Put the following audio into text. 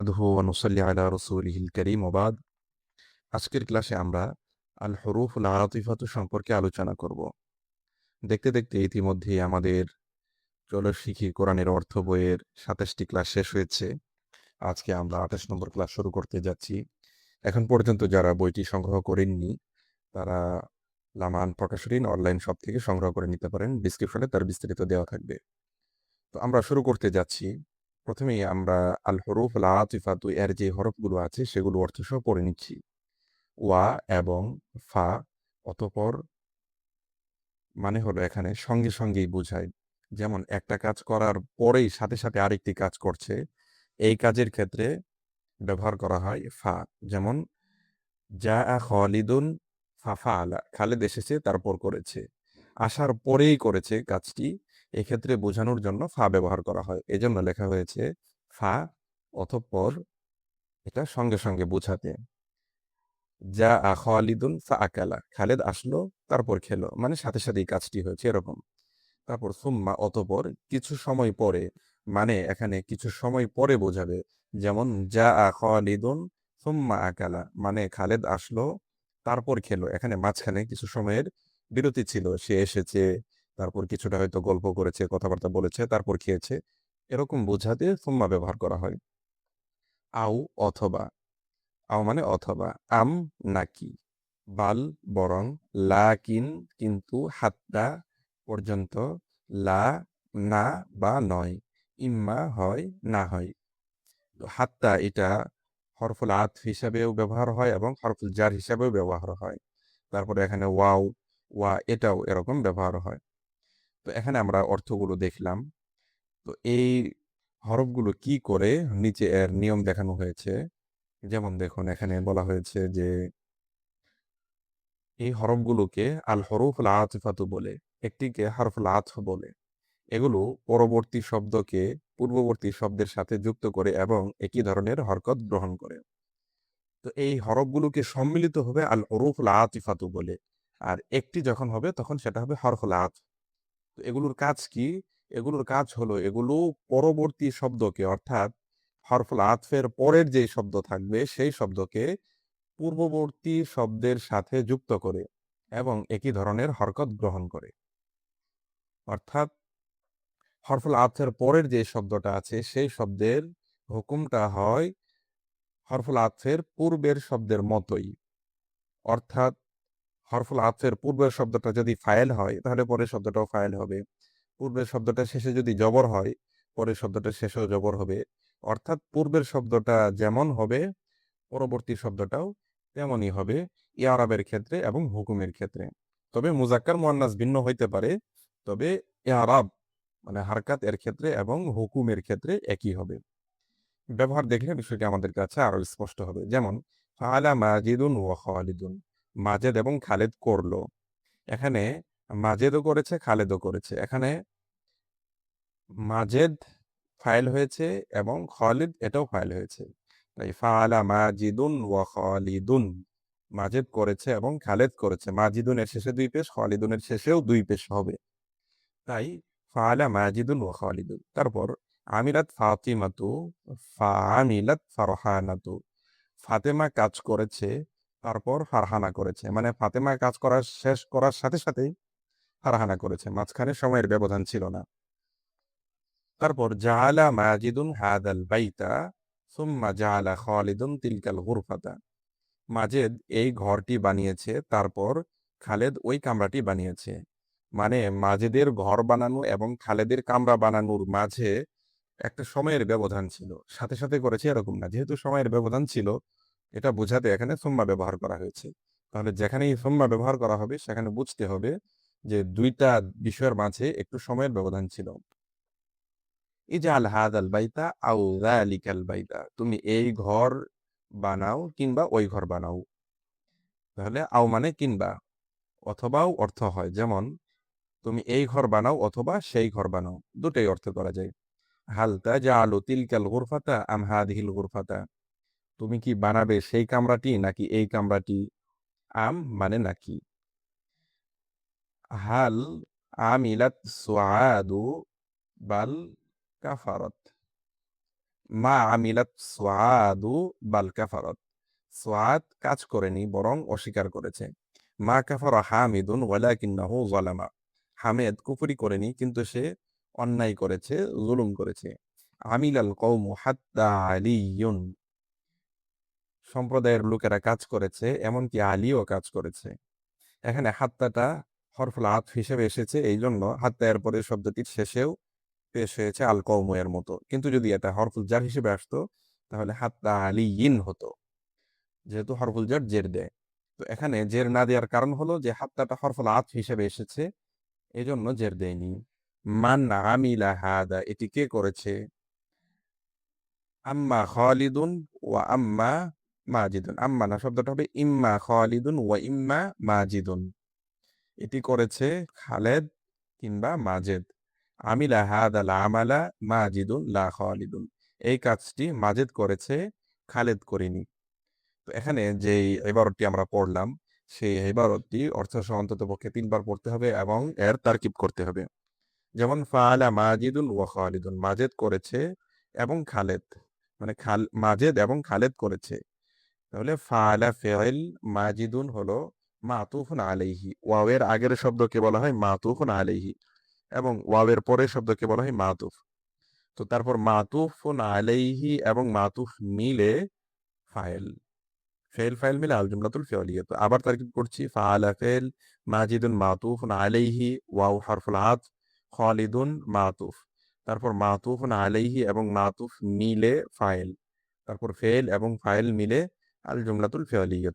নাহমাদুহু ওয়া নুসাল্লি আলা রাসূলিহিল কারীম ওয়া বাদ। আজকের ক্লাসে আমরা আল হুরুফুল আতিফাতু সম্পর্কে আলোচনা করব। দেখতে দেখতে ইতিমধ্যেই আমাদের চলো শিখি কোরআনের অর্থ বইয়ের ২৭টি ক্লাস শেষ হয়েছে। আজকে আমরা ২৮ নম্বর ক্লাস শুরু করতে যাচ্ছি। এখন পর্যন্ত যারা বইটি সংগ্রহ করেননি তারা লামান প্রকাশনীর অনলাইন শপ থেকে সংগ্রহ করে নিতে পারেন। ডেসক্রিপশনে তার বিস্তারিত দেওয়া থাকবে। তো আমরা শুরু করতে যাচ্ছি। প্রথমেই আমরা আল হুরুফুল আতিফাতু এর যে হরফগুলো আছে সেগুলো অর্থসহ পড়ে নিচ্ছি। ওয়া এবং ফা, অতঃপর মানে হলো এখানে সঙ্গে সঙ্গেই বোঝায়। যেমন একটা কাজ করার পরেই সাথে সাথে আরেকটি কাজ করছে, এই কাজের ক্ষেত্রে ব্যবহার করা হয় ফা। যেমন জাআ খালিদুন ফাফাআলা, খালেদ এসেছে তারপর করেছে, আসার পরেই করেছে কাজটি, এক্ষেত্রে বোঝানোর জন্য ফা ব্যবহার করা হয়, এজন্য লেখা হয়েছে ফা অতঃপর, এটা সঙ্গে সঙ্গে বোঝাতে। জাআ খালিদুন ফাআকালা, খালেদ আসলো তারপর খেলো, মানে সাথে সাথেই কাজটি হয়েছে এরকম। তারপর সুম্মা অতঃপর, কিছু সময় পরে, মানে এখানে কিছু সময় পরে বোঝাবে। যেমন জাআ খালিদুন সুম্মা আকালা, মানে খালেদ আসলো তারপর খেলো, এখানে মাঝখানে কিছু সময়ের বিরতি ছিল, সে এসেছে তারপর কিছুটা হয়তো গল্প করেছে, কথাবার্তা বলেছে, তারপর খেয়েছে, এরকম বোঝাতে সুম্মা ব্যবহার করা হয়। আও অথবা, আও মানে অথবা, আম নাকি, বাল বরং, লাকিন কিন্তু, হাত্তা পর্যন্ত, লা না বা নয়, ইম্মা হয় না হয়। তো হাত্তা এটা হরফুল আতফ হিসাবেও ব্যবহার হয় এবং হরফুল জার হিসাবেও ব্যবহার হয়। তারপরে এখানে ওয়াও, ওয়া এটাও এরকম ব্যবহার হয়। তো এখানে আমরা অর্থগুলো দেখলাম। তো এই হরফগুলো কি করে, নিচে এর নিয়ম দেখানো হয়েছে। যেমন দেখুন এখানে বলা হয়েছে যে এই হরফগুলোকে আল হরফুল আতিফাতু বলে, একটিকে হরফুল আতফ বলে। এগুলো পরবর্তী শব্দকে পূর্ববর্তী শব্দের সাথে যুক্ত করে এবং একই ধরনের হরকত গ্রহণ করে। তো এই হরফগুলোকে সম্মিলিত হবে আল হরফুল আতিফাতু বলে, আর একটি যখন হবে তখন সেটা হবে হরফুল আতফ। তো এগুলোর কাজ কি? এগুলোর কাজ হলো এগুলো পরবর্তী শব্দকে, অর্থাৎ হরফুল আতফের পরের যে শব্দ থাকবে সেই শব্দকে পূর্ববর্তী শব্দের সাথে যুক্ত করে এবং একই ধরনের হরকত গ্রহণ করে। অর্থাৎ হরফুল আতফের পরের যে শব্দটা আছে সেই শব্দের হুকুমটা হয় হরফুল আতফের পূর্বের শব্দের মতোই। অর্থাৎ হরফুল আতফের পূর্বের শব্দটা যদি ফায়েল হয় তাহলে পরের শব্দটাও ফায়েল হবে। পূর্বের শব্দটা শেষে যদি জবর হয় পরের শব্দটা শেষেও জবর হবে। অর্থাৎ পূর্বের শব্দটা যেমন হবে পরবর্তী শব্দটাও তেমনই হবে, ইআরাবের ক্ষেত্রে এবং হুকুমের ক্ষেত্রে। তবে মুজাক্কার মুয়ান্নাস ভিন্ন হইতে পারে, তবে ইআরাব মানে হারকাত এর ক্ষেত্রে এবং হুকুমের ক্ষেত্রে একই হবে। ব্যবহার দেখলে বিষয়টি আমাদের কাছে আরো স্পষ্ট হবে। যেমন ফাআলা মাজিদুন ওয়া খালিদুন, মাজেদ এবং খালেদ করলো। এখানে মাজেদও করেছে খালেদও করেছে। এখানে মাজেদ ফাইল হয়েছে এবং খালিদ এটাও ফাইল হয়েছে। তাই ফাআলা মাজিদুন ওয়া খালিদুন, মাজেদ করেছে এবং খালেদ করেছে। মাজিদুনের শেষে দুই পেশ, খালিদুনের শেষেও দুই পেশ হবে। তাই ফাআলা মাজিদুন ওয়া খালিদুন। তারপর আমিলাত ফাতিমাতু ফাআমিলাত ফারহানাতু, ফাতেমা কাজ করেছে তারপর ফারহানা করেছে, মানে ফাতেমা কাজ করা শেষ করার সাথে সাথেই ফারহানা করেছে, মাঝখানে সময়ের ব্যবধান ছিল না। তারপর জাআলা মাজিদুন হাদাল বাইতা সুম্মা জাআলা খালিদুন তিলকাল গুরফাতা, মাজেদ এই ঘরটি বানিয়েছে তারপর খালেদ ওই কামরাটি বানিয়েছে। মানে মাজেদের ঘর বানানো এবং খালেদের কামরা বানানোর মাঝে একটা সময়ের ব্যবধান ছিল, সাথে সাথে করেছে এরকম না। যেহেতু সময়ের ব্যবধান ছিল এটা বোঝাতে এখানে সুম্মা ব্যবহার করা হয়েছে। তাহলে যেখানেই সুম্মা ব্যবহার করা হবে সেখানে বুঝতে হবে যে দুইটা বিষয়ের মাঝে একটু সময়ের ব্যবধান ছিল। ইজআল হাদাল বাইতা আও যালিকাল বাইতা, তুমি এই ঘর বানাও কিংবা ওই ঘর বানাও। তাহলে আও মানে কিংবা, অথবাও অর্থ হয়। যেমন তুমি এই ঘর বানাও অথবা সেই ঘর বানাও, দুটোই অর্থ করা যায়। হাল তাজআলু তিলকাল গুরফাতা আম হাদিহিল গুরফাতা, তুমি কি বানাবে সেই কামরাটি নাকি এই কামরাটি। আম মানে নাকি। হাল আমিলাত সুআদু বাল কাফারাত, মা আমিলাত সুআদু বাল কাফারাত। সুআদ কাজ করেনি বরং অস্বীকার করেছে। মা কাফারা হামিদুন ওয়ালাকিন্নাহু যালামা। হামেদ কুফরি করেনি কিন্তু সে অন্যায় করেছে, জুলুম করেছে। আমিলাল কওমু হাত্তা আলিয়ুন। সম্প্রদায়ের লোকেরা কাজ করেছে, এমনকি আলীও কাজ করেছে। এখানে হাত্তাটা হরফুল আতফ হিসেবে এসেছে, এই জন্য হাত্তা এর পরে শব্দটির শেষেও পেশ হয়েছে আল কওমু এর মতো। কিন্তু যদি এটা হরফুল জার হিসেবে আসতো তাহলে হাত্তা আলিয়িন হতো, যেহেতু হরফুল জার জের দেয়। তো এখানে জের না দেওয়ার কারণ হলো যে হাত্তাটা হরফুল আতফ হিসেবে এসেছে, এই জন্য জের দেয়নি। মান আমিলা হাদা, এটি কে করেছে? আম্মা খালিদুন ওয়া আম্মা মাজিদুন। আম্মা না, শব্দটা হবে ইম্মা খালিদুন ওয়া ইম্মা মাজিদুন। এটি করেছে খালেদ কিংবা মাজেদ। আমিলা হাদাল আমালা মাজিদুন লা খালিদুন। এই কাজটি মাজেদ করেছে, খালেদ করেনি। তো এখানে যেই ইবারতটি আমরা পড়লাম, সেই ইবারতটি অর্থসহ অন্ততপক্ষে ৩ বার পড়তে হবে এবং এর তারকিব করতে হবে। যেমন ফাআলা মাজিদুন ওয়া খালিদুন, মাজেদ করেছে এবং খালেদ, মানে মাজেদ এবং খালেদ করেছে। তাহলে ফাআলা ফি'ল, মাজিদুন হলো মাতুফুন আলাইহি। ওয়াওয়ের আগের শব্দকে বলা হয় মাতুফুন আলাইহি এবং ওয়াওয়ের পরের শব্দকে বলা হয় মাতুফ। তো তারপর মাতুফুন আলাইহি এবং মাতুফ মিলে ফাইল। ফেল ফাইল মিলে আল জুমলাতুল ফি'লিয়া। তো আবার তারকিব করছি, ফাআলা ফেল, মাজিদুন মাতুফুন আলাইহি, ওয়াও হারফুল আতফ, খালিদুন মাতুফ। তারপর মাতুফুন আলাইহি এবং মাতুফ মিলে ফাইল। তারপর ফেল এবং ফাইল মিলে আল জুমলাতুল ফি'লিয়া।